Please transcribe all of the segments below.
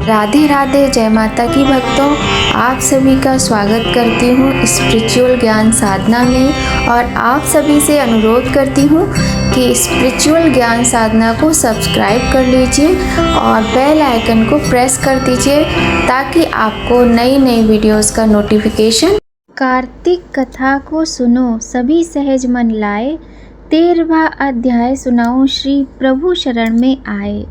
राधे राधे, जय माता की भक्तों। आप सभी का स्वागत करती हूँ स्पिरिचुअल ज्ञान साधना में और आप सभी से अनुरोध करती हूँ कि स्पिरिचुअल ज्ञान साधना को सब्सक्राइब कर लीजिए और बेल आइकन को प्रेस कर दीजिए ताकि आपको नई नई वीडियोस का नोटिफिकेशन। कार्तिक कथा को सुनो सभी सहज मन लाए, 13वां अध्याय सुनाओ श्री प्रभु शरण में आए।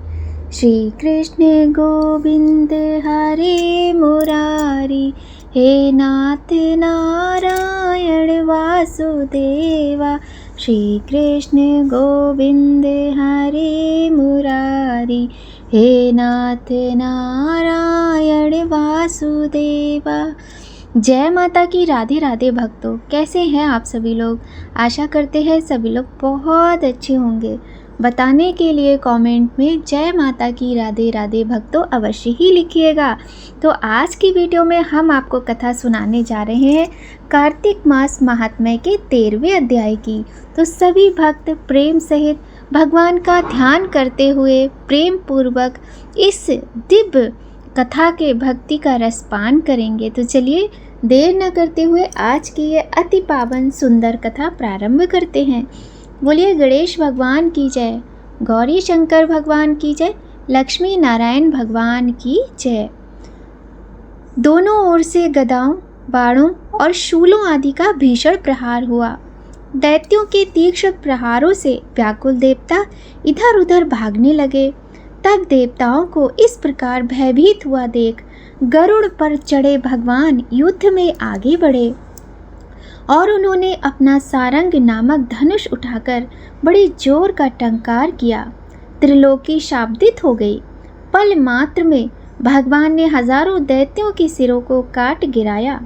श्री कृष्ण गोविंद हरे मुरारी, हे नाथ नारायण वासुदेवा। श्री कृष्ण गोविंद हरे मुरारी, हे नाथ नारायण वासुदेवा। जय माता की। राधे राधे भक्तों, कैसे हैं आप सभी लोग। आशा करते हैं सभी लोग बहुत अच्छे होंगे। बताने के लिए कमेंट में जय माता की राधे राधे भक्तों अवश्य ही लिखिएगा। तो आज की वीडियो में हम आपको कथा सुनाने जा रहे हैं कार्तिक मास महात्म्य के 13वें अध्याय की। तो सभी भक्त प्रेम सहित भगवान का ध्यान करते हुए प्रेम पूर्वक इस दिव्य कथा के भक्ति का रसपान करेंगे। तो चलिए देर न करते हुए आज की ये अति पावन सुंदर कथा प्रारंभ करते हैं। बोलिए गणेश भगवान की जय, गौरी शंकर भगवान की जय, लक्ष्मी नारायण भगवान की जय। दोनों ओर से गदाओं, बाणों और शूलों आदि का भीषण प्रहार हुआ। दैत्यों के तीक्ष्ण प्रहारों से व्याकुल देवता इधर उधर भागने लगे। तब देवताओं को इस प्रकार भयभीत हुआ देख गरुड़ पर चढ़े भगवान युद्ध में आगे बढ़े और उन्होंने अपना सारंग नामक धनुष उठाकर बड़े जोर का टंकार किया। त्रिलोकी शाब्दित हो गई। पल मात्र में भगवान ने हजारों दैत्यों के सिरों को काट गिराया।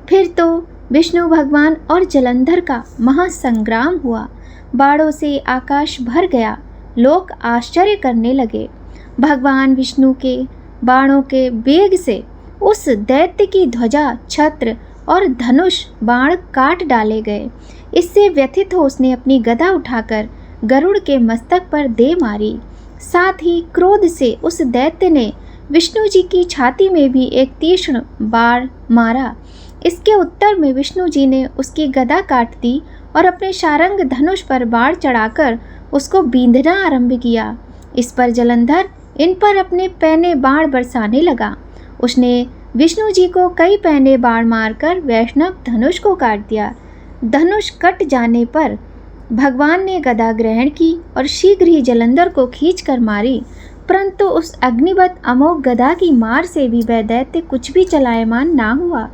फिर तो विष्णु भगवान और जलंधर का महासंग्राम हुआ। बाणों से आकाश भर गया। लोग आश्चर्य करने लगे। भगवान विष्णु के बाणों के वेग से उस दैत्य की ध्वजा, छत्र और धनुष बाण काट डाले गए। इससे व्यथित हो उसने अपनी गदा उठाकर गरुड़ के मस्तक पर दे मारी। साथ ही क्रोध से उस दैत्य ने विष्णु जी की छाती में भी एक तीक्ष्ण बाण मारा। इसके उत्तर में विष्णु जी ने उसकी गदा काट दी और अपने सारंग धनुष पर बाण चढ़ाकर उसको बींधना आरंभ किया। इस पर जलंधर इन पर अपने पैने बाण बरसाने लगा। उसने विष्णु जी को कई पैने बाण मारकर वैष्णव धनुष को काट दिया। धनुष कट जाने पर भगवान ने गदा ग्रहण की और शीघ्र ही जलंधर को खींचकर मारी। परंतु उस अग्निवत अमोघ गदा की मार से भी वह दैत्य कुछ भी चलायमान ना हुआ।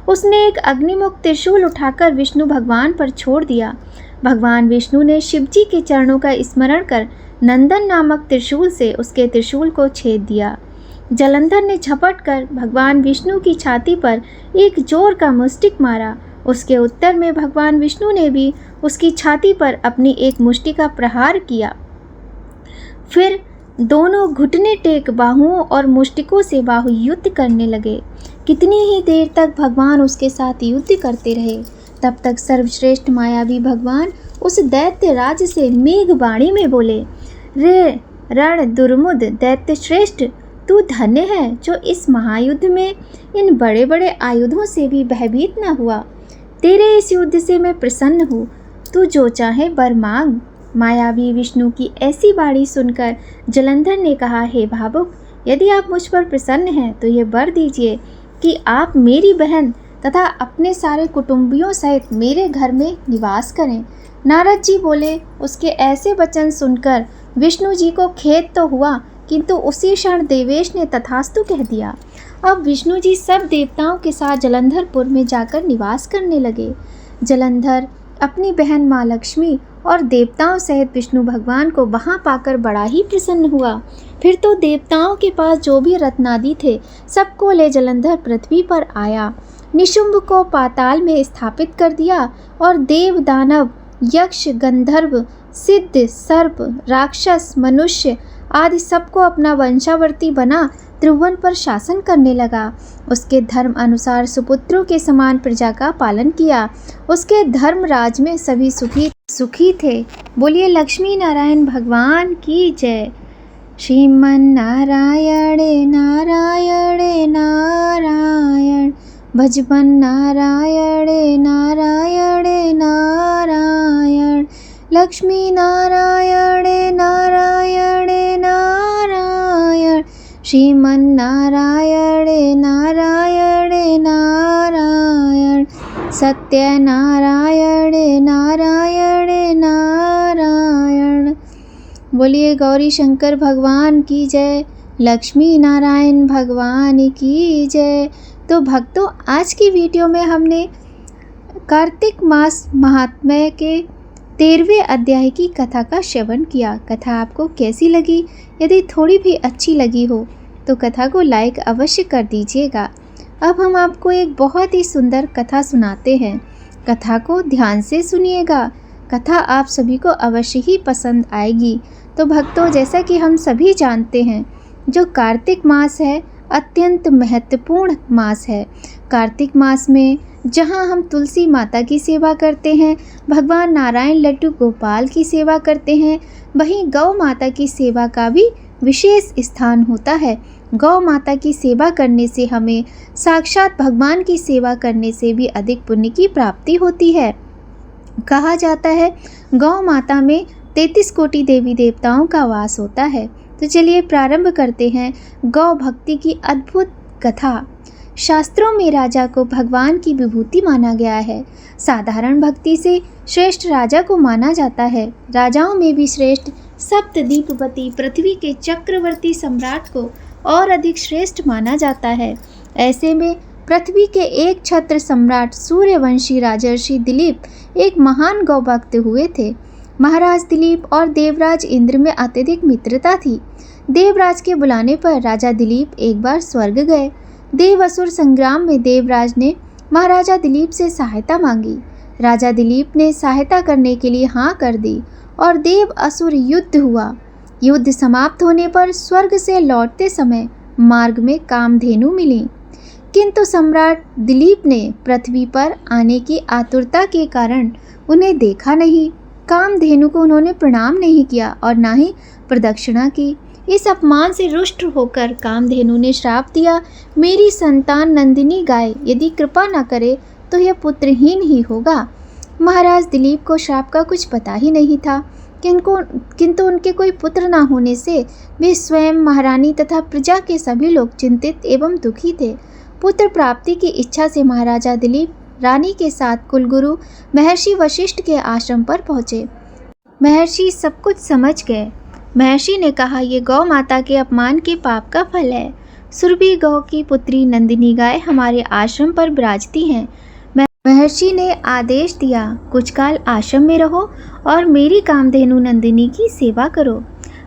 उसने एक अग्निमुख त्रिशूल उठाकर विष्णु भगवान पर छोड़ दिया। भगवान विष्णु ने शिवजी के चरणों का स्मरण कर नंदन नामक त्रिशूल से उसके त्रिशूल को छेद दिया। जलंधर ने झपट कर भगवान विष्णु की छाती पर एक जोर का मुष्टिक मारा। उसके उत्तर में भगवान विष्णु ने भी उसकी छाती पर अपनी एक मुष्टि का प्रहार किया। फिर दोनों घुटने टेक बाहुओं और मुष्टिकों से बाहु युद्ध करने लगे। कितनी ही देर तक भगवान उसके साथ युद्ध करते रहे। तब तक सर्वश्रेष्ठ मायावी भगवान उस दैत्य राज से मेघवाणी में बोले, रे रण दुर्मुद दैत्य श्रेष्ठ, तू धन्य है जो इस महायुद्ध में इन बड़े बड़े आयुधों से भी भयभीत न हुआ। तेरे इस युद्ध से मैं प्रसन्न हूँ। तू जो चाहे वर मांग। मायावी विष्णु की ऐसी बाणी सुनकर जलंधर ने कहा, हे भावुक, यदि आप मुझ पर प्रसन्न हैं तो ये वर दीजिए कि आप मेरी बहन तथा अपने सारे कुटुंबियों सहित मेरे घर में निवास करें। नारद जी बोले। उसके ऐसे वचन सुनकर विष्णु जी को खेद तो हुआ, किंतु उसी क्षण देवेश ने तथास्तु कह दिया। अब विष्णु जी सब देवताओं के साथ जलंधरपुर में जाकर निवास करने लगे। जलंधर अपनी बहन माँ लक्ष्मी और देवताओं सहित विष्णु भगवान को वहाँ पाकर बड़ा ही प्रसन्न हुआ। फिर तो देवताओं के पास जो भी रत्नादि थे सबको ले जलंधर पृथ्वी पर आया। निशुंभ को पाताल में स्थापित कर दिया और देव, दानव, यक्ष, गंधर्व, सिद्ध, सर्प, राक्षस, मनुष्य आदि सबको अपना वंशावर्ती बना त्रिभुवन पर शासन करने लगा। उसके धर्म अनुसार सुपुत्रों के समान प्रजा का पालन किया। उसके धर्मराज में सभी सुखी थे। बोलिए लक्ष्मी नारायण भगवान की जय। श्रीमन्नारायण नारायण नारायण, भजबन नारायण नारायण नारायण, लक्ष्मी नारायण नारायण नारायण, श्रीमन्नारायण नारायण नारायण, सत्यनारायण नारायण नारायण। बोलिए गौरी शंकर भगवान की जय, लक्ष्मी नारायण भगवान की जय। तो भक्तों, आज की वीडियो में हमने कार्तिक मास महात्म्य के 13वें अध्याय की कथा का श्रवण किया। कथा आपको कैसी लगी? यदि थोड़ी भी अच्छी लगी हो तो कथा को लाइक अवश्य कर दीजिएगा। अब हम आपको एक बहुत ही सुंदर कथा सुनाते हैं। कथा को ध्यान से सुनिएगा, कथा आप सभी को अवश्य ही पसंद आएगी। तो भक्तों, जैसा कि हम सभी जानते हैं, जो कार्तिक मास है अत्यंत महत्वपूर्ण मास है। कार्तिक मास में जहां हम तुलसी माता की सेवा करते हैं, भगवान नारायण लड्डू गोपाल की सेवा करते हैं, वहीं गौ माता की सेवा का भी विशेष स्थान होता है। गौ माता की सेवा करने से हमें साक्षात भगवान की सेवा करने से भी अधिक पुण्य की प्राप्ति होती है। कहा जाता है गौ माता में 33 कोटि देवी देवताओं का वास होता है। तो चलिए प्रारंभ करते हैं गौ भक्ति की अद्भुत कथा। शास्त्रों में राजा को भगवान की विभूति माना गया है। साधारण भक्ति से श्रेष्ठ राजा को माना जाता है। राजाओं में भी श्रेष्ठ सप्तदीपवती पृथ्वी के चक्रवर्ती सम्राट को और अधिक श्रेष्ठ माना जाता है। ऐसे में पृथ्वी के एक छत्र सम्राट सूर्यवंशी राजर्षि दिलीप एक महान गौ भक्त हुए थे। महाराज दिलीप और देवराज इंद्र में अत्यधिक मित्रता थी। देवराज के बुलाने पर राजा दिलीप एक बार स्वर्ग गए। देव असुर संग्राम में देवराज ने महाराजा दिलीप से सहायता मांगी। राजा दिलीप ने सहायता करने के लिए हाँ कर दी और देव असुर युद्ध हुआ। युद्ध समाप्त होने पर स्वर्ग से लौटते समय मार्ग में कामधेनु मिली, किंतु सम्राट दिलीप ने पृथ्वी पर आने की आतुरता के कारण उन्हें देखा नहीं। कामधेनु को उन्होंने प्रणाम नहीं किया और ना ही प्रदक्षिणा की। इस अपमान से रुष्ट होकर कामधेनु ने श्राप दिया, मेरी संतान नंदिनी गाय यदि कृपा न करे तो यह पुत्रहीन ही होगा। महाराज दिलीप को श्राप का कुछ पता ही नहीं था, किंतु उनके कोई पुत्र न होने से वे स्वयं, महारानी तथा प्रजा के सभी लोग चिंतित एवं दुखी थे। पुत्र प्राप्ति की इच्छा से महाराजा दिलीप रानी के साथ कुलगुरु महर्षि वशिष्ठ के आश्रम पर पहुँचे। महर्षि सब कुछ समझ गए। महर्षि ने कहा, ये गौ माता के अपमान के पाप का फल है। सुरभि गौ की पुत्री नंदिनी गाय हमारे आश्रम पर विराजती हैं। महर्षि ने आदेश दिया, कुछ काल आश्रम में रहो और मेरी कामधेनु नंदिनी की सेवा करो।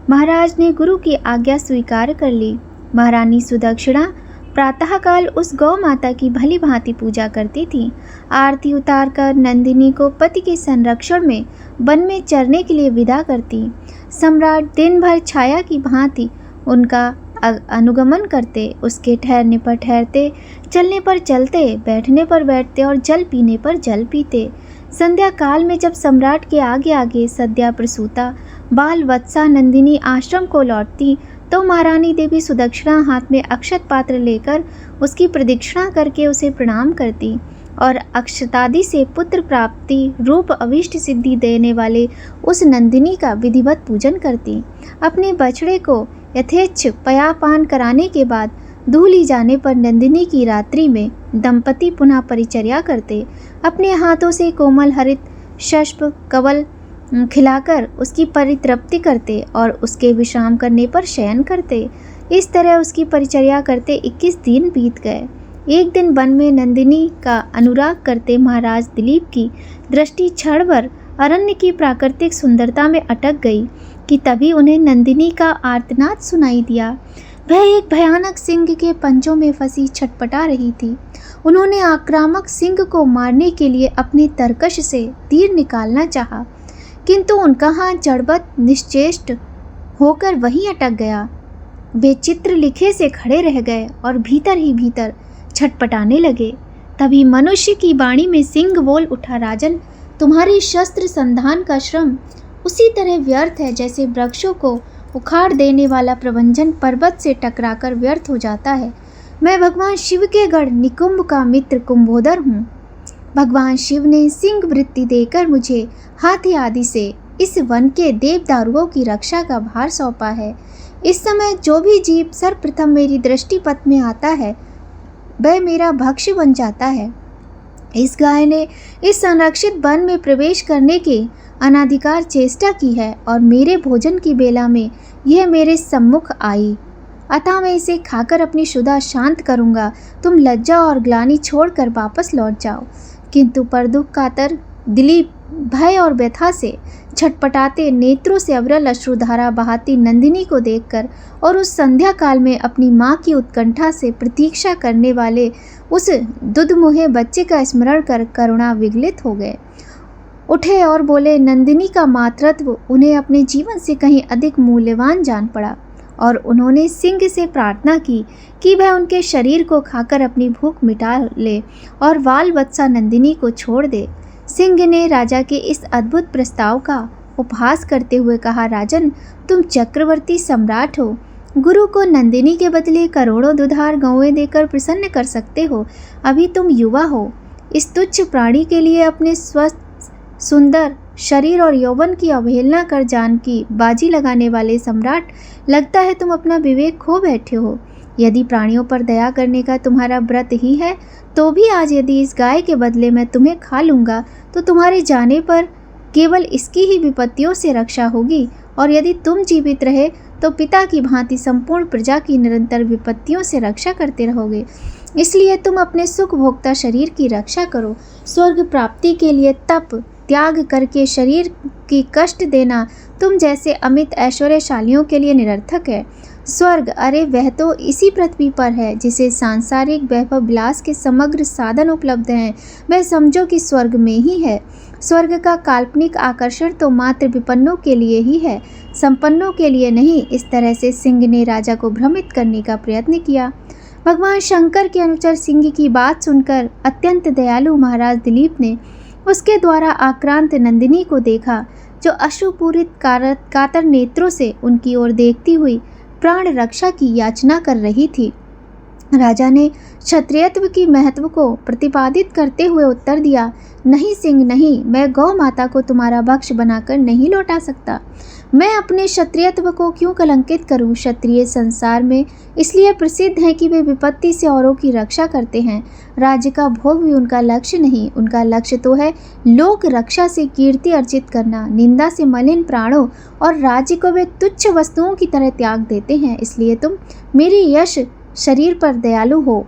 महाराज ने गुरु की आज्ञा स्वीकार कर ली। महारानी सुदक्षिणा प्रातःकाल उस गौ माता की भली भांति पूजा करती थी। आरती उतारकर नंदिनी को पति के संरक्षण में वन में चरने के लिए विदा करती। सम्राट दिन भर छाया की भांति उनका अनुगमन करते, उसके ठहरने पर ठहरते, चलने पर चलते, बैठने पर बैठते और जल पीने पर जल पीते। संध्या काल में जब सम्राट के आगे आगे सद्या प्रसूता बाल वत्सा नंदिनी आश्रम को लौटती तो महारानी देवी सुदक्षिणा हाथ में अक्षत पात्र लेकर उसकी प्रदक्षिणा करके उसे प्रणाम करती और अक्षतादि से पुत्र प्राप्ति रूप अविष्ट सिद्धि देने वाले उस नंदिनी का विधिवत पूजन करती। अपने बछड़े को यथेच्छ पयापान कराने के बाद दूह ली जाने पर नंदिनी की रात्रि में दंपति पुनः परिचर्या करते। अपने हाथों से कोमल हरित शष्प कवल खिलाकर उसकी परितृप्ति करते और उसके विश्राम करने पर शयन करते। इस तरह उसकी परिचर्या करते 21 दिन बीत गए। एक दिन वन में नंदिनी का अनुराग करते महाराज दिलीप की दृष्टि क्षणभर अरण्य की प्राकृतिक सुंदरता में अटक गई कि तभी उन्हें नंदिनी का आर्तनाद सुनाई दिया। वह एक भयानक सिंह के पंजों में फंसी छटपटा रही थी। उन्होंने आक्रामक सिंह को मारने के लिए अपने तरकश से तीर निकालना चाहा, किंतु उनका हाथ जड़बत निश्चेष्ट होकर वहीं अटक गया। वे चित्र लिखे से खड़े रह गए और भीतर ही भीतर छटपटाने लगे। तभी मनुष्य की वाणी में सिंह बोल उठा, राजन, तुम्हारी शस्त्र संधान का श्रम उसी तरह व्यर्थ है जैसे वृक्षों को उखाड़ देने वाला प्रबंधन पर्वत से टकराकर व्यर्थ हो जाता है। मैं भगवान शिव के गढ़ निकुंभ का मित्र कुंभोदर हूँ। भगवान शिव ने सिंह वृत्ति देकर मुझे हाथी आदि से इस वन के देवदारुओं की रक्षा का भार सौंपा है। इस समय जो भी जीव सर्वप्रथम मेरी दृष्टिपथ में आता है वह मेरा भक्ष्य बन जाता है। इस गाय ने इस संरक्षित वन में प्रवेश करने की अनाधिकार चेष्टा की है और मेरे भोजन की बेला में यह मेरे सम्मुख आई, अतः मैं इसे खाकर अपनी क्षुधा शांत करूंगा। तुम लज्जा और ग्लानि छोड़कर वापस लौट जाओ। किंतु परदुख कातर दिलीप भय और व्यथा से छटपटाते नेत्रों से अविरल अश्रुधारा बहाती नंदिनी को देखकर और उस संध्या काल में अपनी माँ की उत्कंठा से प्रतीक्षा करने वाले उस दुधमुहे बच्चे का स्मरण कर करुणा विगलित हो गए। उठे और बोले, नंदिनी का मातृत्व उन्हें अपने जीवन से कहीं अधिक मूल्यवान जान पड़ा और उन्होंने सिंह से प्रार्थना की कि वह उनके शरीर को खाकर अपनी भूख मिटा ले और बाल बच्चा नंदिनी को छोड़ दे। सिंह ने राजा के इस अद्भुत प्रस्ताव का उपहास करते हुए कहा, राजन, तुम चक्रवर्ती सम्राट हो, गुरु को नंदिनी के बदले करोड़ों दुधार गौएं देकर प्रसन्न कर सकते हो। अभी तुम युवा हो। इस तुच्छ प्राणी के लिए अपने स्वस्थ सुंदर शरीर और यौवन की अवहेलना कर जान की बाजी लगाने वाले सम्राट, लगता है तुम अपना विवेक खो बैठे हो। यदि प्राणियों पर दया करने का तुम्हारा व्रत ही है तो भी आज यदि इस गाय के बदले मैं तुम्हें खा लूँगा तो तुम्हारे जाने पर केवल इसकी ही विपत्तियों से रक्षा होगी, और यदि तुम जीवित रहे तो पिता की भांति संपूर्ण प्रजा की निरंतर विपत्तियों से रक्षा करते रहोगे। इसलिए तुम अपने सुख भोक्ता शरीर की रक्षा करो। स्वर्ग प्राप्ति के लिए तप त्याग करके शरीर की कष्ट देना तुम जैसे अमित ऐश्वर्यशालियों के लिए निरर्थक है। स्वर्ग, अरे वह तो इसी पृथ्वी पर है जिसे सांसारिक वैभव विलास के समग्र साधन उपलब्ध हैं, वह समझो कि स्वर्ग में ही है। स्वर्ग का काल्पनिक आकर्षण तो मात्र विपन्नों के लिए ही है, संपन्नों के लिए नहीं। इस तरह से सिंह ने राजा को भ्रमित करने का प्रयत्न किया। भगवान शंकर के अनुचर सिंह की बात सुनकर अत्यंत दयालु महाराज दिलीप ने उसके द्वारा आक्रांत नंदिनी को देखा, जो अश्रुपूरित कातर नेत्रों से उनकी ओर देखती हुई प्राण रक्षा की याचना कर रही थी। राजा ने क्षत्रियत्व की महत्व को प्रतिपादित करते हुए उत्तर दिया, नहीं सिंह नहीं, मैं गौ माता को तुम्हारा भक्ष बनाकर नहीं लौटा सकता। मैं अपने क्षत्रियत्व को क्यों कलंकित करूं? क्षत्रिय संसार में इसलिए प्रसिद्ध हैं कि वे विपत्ति से औरों की रक्षा करते हैं। राज्य का भोग भी उनका लक्ष्य नहीं, उनका लक्ष्य तो है लोक रक्षा से कीर्ति अर्जित करना। निंदा से मलिन प्राणों और राज्य को वे तुच्छ वस्तुओं की तरह त्याग देते हैं। इसलिए तुम मेरी यश शरीर पर दयालु हो,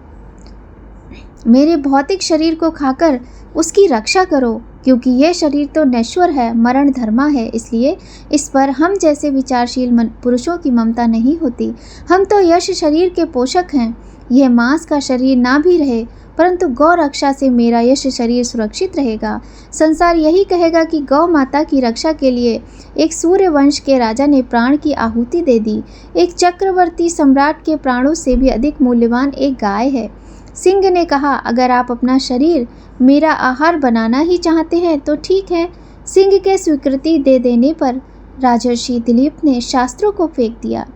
मेरे भौतिक शरीर को खाकर उसकी रक्षा करो, क्योंकि यह शरीर तो नश्वर है, मरण धर्मा है। इसलिए इस पर हम जैसे विचारशील पुरुषों की ममता नहीं होती। हम तो यश शरीर के पोषक हैं। यह मांस का शरीर ना भी रहे परंतु गौ रक्षा से मेरा यश शरीर सुरक्षित रहेगा। संसार यही कहेगा कि गौ माता की रक्षा के लिए एक सूर्य वंश के राजा ने प्राण की आहुति दे दी। एक चक्रवर्ती सम्राट के प्राणों से भी अधिक मूल्यवान एक गाय है। सिंह ने कहा, अगर आप अपना शरीर मेरा आहार बनाना ही चाहते हैं तो ठीक है। सिंह के स्वीकृति दे देने पर राजर्षि दिलीप ने शस्त्रों को फेंक दिया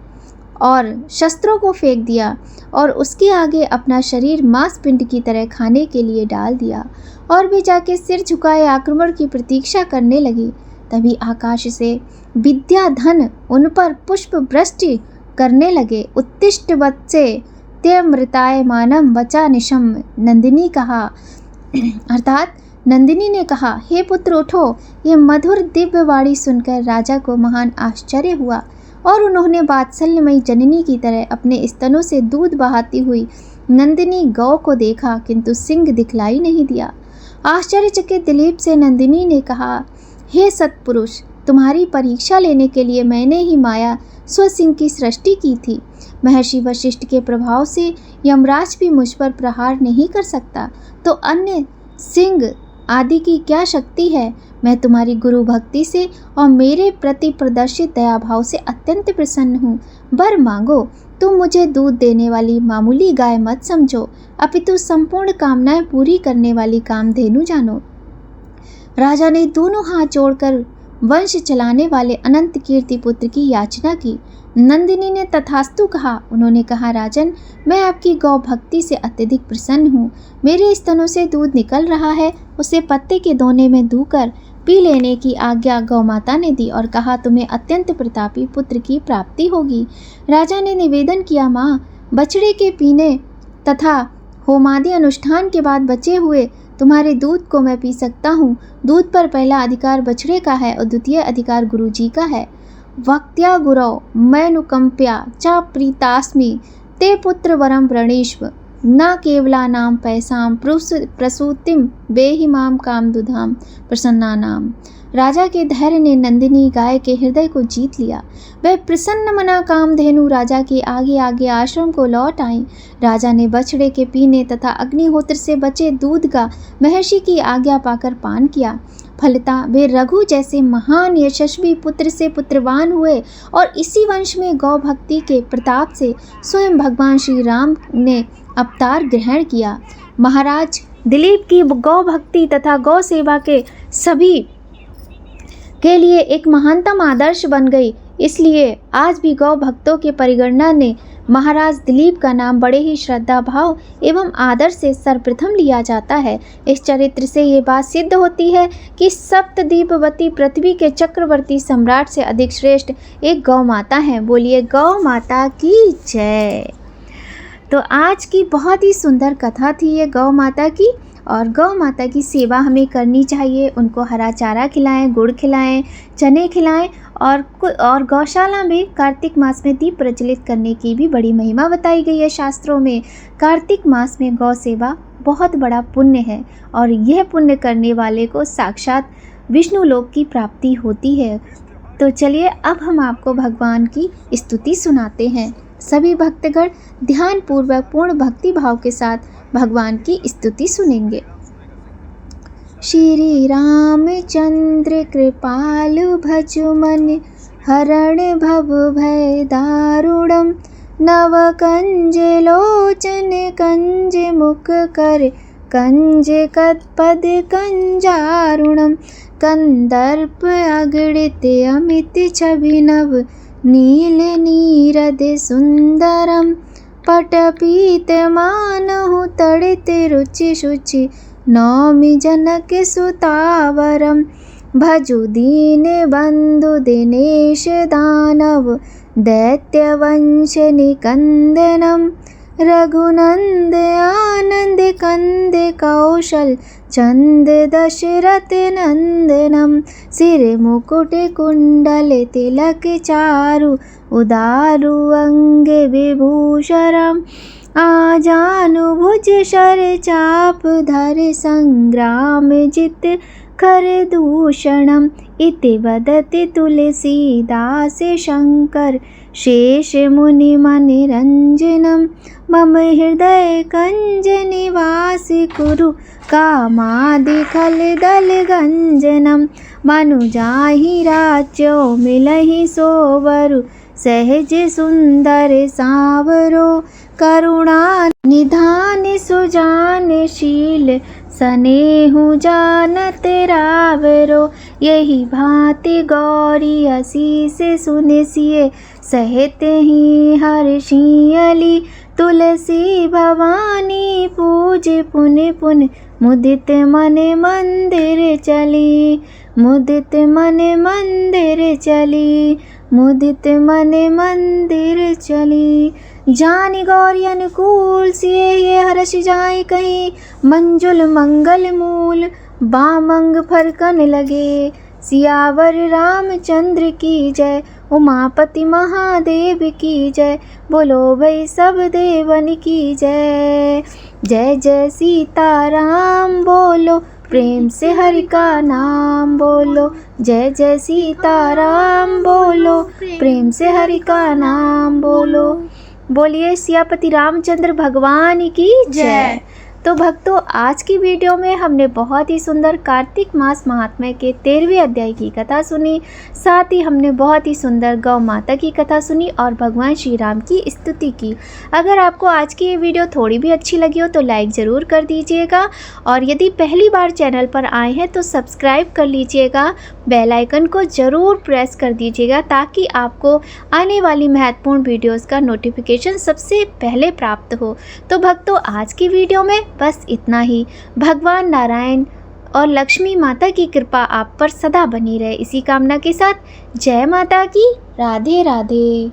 और उसके आगे अपना शरीर मांस पिंड की तरह खाने के लिए डाल दिया और वे जाके सिर झुकाए आक्रमण की प्रतीक्षा करने लगी। तभी आकाश से विद्याधन उन पर पुष्प वृष्टि करने लगे। उत्तिष्ठ वत्से ते मृताय मानम वचा निशम, नंदिनी कहा अर्थात नंदिनी ने कहा, हे पुत्र उठो। ये मधुर दिव्य वाणी सुनकर राजा को महान आश्चर्य हुआ और उन्होंने वात्सल्यमयी जननी की तरह अपने स्तनों से दूध बहाती हुई नंदिनी गौ को देखा, किंतु सिंह दिखलाई नहीं दिया। आश्चर्यचकित दिलीप से नंदिनी ने कहा, हे सत्पुरुष, तुम्हारी परीक्षा लेने के लिए मैंने ही माया स्वसिंह की सृष्टि की थी। महर्षि वशिष्ठ के प्रभाव से यमराज भी मुझ पर प्रहार नहीं कर सकता, तो अन्य सिंह आदि की क्या शक्ति है। मैं तुम्हारी गुरु भक्ति से और मेरे प्रति प्रदर्शित दया भाव से अत्यंत प्रसन्न हूँ। वर मांगो। तुम मुझे दूध देने वाली मामूली गाय मत समझो, अपितु संपूर्ण कामनाएं पूरी करने वाली कामधेनु जानो। राजा ने दोनों हाथ जोड़कर वंश चलाने वाले अनंत कीर्ति पुत्र की याचना की। नंदिनी ने तथास्तु कहा। उन्होंने कहा, राजन, मैं आपकी गौ भक्ति से अत्यधिक प्रसन्न हूँ। मेरे स्तनों से दूध निकल रहा है, उसे पत्ते के दोने में धोकर पी लेने की आज्ञा गौ माता ने दी और कहा, तुम्हें अत्यंत प्रतापी पुत्र की प्राप्ति होगी। राजा ने निवेदन किया, माँ, बछड़े के पीने तथा होमादि अनुष्ठान के बाद बचे हुए तुम्हारे दूध को मैं पी सकता हूँ। दूध पर पहला अधिकार बछड़े का है और द्वितीय अधिकार गुरुजी का है। वक्त्या गुरौ मैनुकंप्या च प्रीतास्मि ते पुत्र वरम प्रणीष्व न केवला नाम पैसाम प्रसूतिम बेहिमाम काम दुधाम प्रसन्ना नाम। राजा के धैर्य ने नंदिनी गाय के हृदय को जीत लिया। वह प्रसन्न मना कामधेनु राजा के आगे आगे आश्रम को लौट आई। राजा ने बछड़े के पीने तथा अग्निहोत्र से बचे दूध का महर्षि की आज्ञा पाकर पान किया। फलता वे रघु जैसे महान यशस्वी पुत्र से पुत्रवान हुए और इसी वंश में गौ भक्ति के प्रताप से स्वयं भगवान श्री राम ने अवतार ग्रहण किया। महाराज दिलीप की गौ भक्ति तथा गौ सेवा के सभी के लिए एक महानतम आदर्श बन गई। इसलिए आज भी गौ भक्तों के परिगणना ने महाराज दिलीप का नाम बड़े ही श्रद्धा भाव एवं आदर से सर्वप्रथम लिया जाता है। इस चरित्र से ये बात सिद्ध होती है कि सप्तद्वीपवती पृथ्वी के चक्रवर्ती सम्राट से अधिक श्रेष्ठ एक गौ माता है। बोलिए गौ माता की जय। तो आज की बहुत ही सुंदर कथा थी ये गौ माता की, और गौ माता की सेवा हमें करनी चाहिए। उनको हरा चारा खिलाएं, गुड़ खिलाएं, चने खिलाएं और गौशाला में कार्तिक मास में दीप प्रज्वलित करने की भी बड़ी महिमा बताई गई है शास्त्रों में। कार्तिक मास में गौ सेवा बहुत बड़ा पुण्य है और यह पुण्य करने वाले को साक्षात विष्णु लोक की प्राप्ति होती है। तो चलिए अब हम आपको भगवान की स्तुति सुनाते हैं। सभी भक्तगण ध्यान पूर्वक पूर्ण भक्ति भाव के साथ भगवान की स्तुति सुनेंगे। श्री रामचंद्र कृपालु भजु मन हरण भव भय दारुणम नव कंज लोचन कंज मुख कर कंज कत्पद कंजारुणम कंदर्प अगणित अमित छविनव नील नीरद सुंदरम पटपीत मानहु तड़ित रुचि शुचि नौमि जनक सुतावरम भजु दीन बंधु दिनेश दानव दैत्य वंश निकंदनम रघुनंद आनंद कंद कौशल चंद दशरथ नंदनम सिर मुकुट कुंडल तिलक चारु उदारु अंग विभूषरम आजानुभुज शर चाप धर संग्राम जित खर दूषणम इति वदति तुलसीदास शंकर शेष मुनि मनिरंजनम मम हृदय कंज निवास कुरु कामादि खल दल गंजनम मनु जाहि राज्यो मिलहि सोवरु सहज सुंदर सावरो करुणा निधान सुजानशील सनेहु जानत रावरो यही भांति गौरी असीस सुनसिए सहित ही हर्षियली तुलसी भवानी पूज पुन पुन मुदित मन मंदिर चली मुदित मन मंदिर चली मुदित मन मंदिर चली जानि गौरी अनुकूल सिए ये हर्ष जाए कहीं मंजुल मंगल मूल बामंग फरकन लगे सियावर रामचंद्र की जय उमापति महादेव की जय बोलो भाई सब देवन की जय जय जय सीताराम बोलो प्रेम से हरि का नाम बोलो जय जय सीताराम बोलो प्रेम से हरि का नाम बोलो बोलिए सियापति रामचंद्र भगवान की जय। तो भक्तों, आज की वीडियो में हमने बहुत ही सुंदर कार्तिक मास महात्म्य के 13वें अध्याय की कथा सुनी। साथ ही हमने बहुत ही सुंदर गौ माता की कथा सुनी और भगवान श्री राम की स्तुति की। अगर आपको आज की ये वीडियो थोड़ी भी अच्छी लगी हो तो लाइक ज़रूर कर दीजिएगा, और यदि पहली बार चैनल पर आए हैं तो सब्सक्राइब कर लीजिएगा, बेल आइकन को ज़रूर प्रेस कर दीजिएगा ताकि आपको आने वाली महत्वपूर्ण वीडियोस का नोटिफिकेशन सबसे पहले प्राप्त हो। तो भक्तों, आज की वीडियो में बस इतना ही। भगवान नारायण और लक्ष्मी माता की कृपा आप पर सदा बनी रहे, इसी कामना के साथ जय माता की। राधे राधे।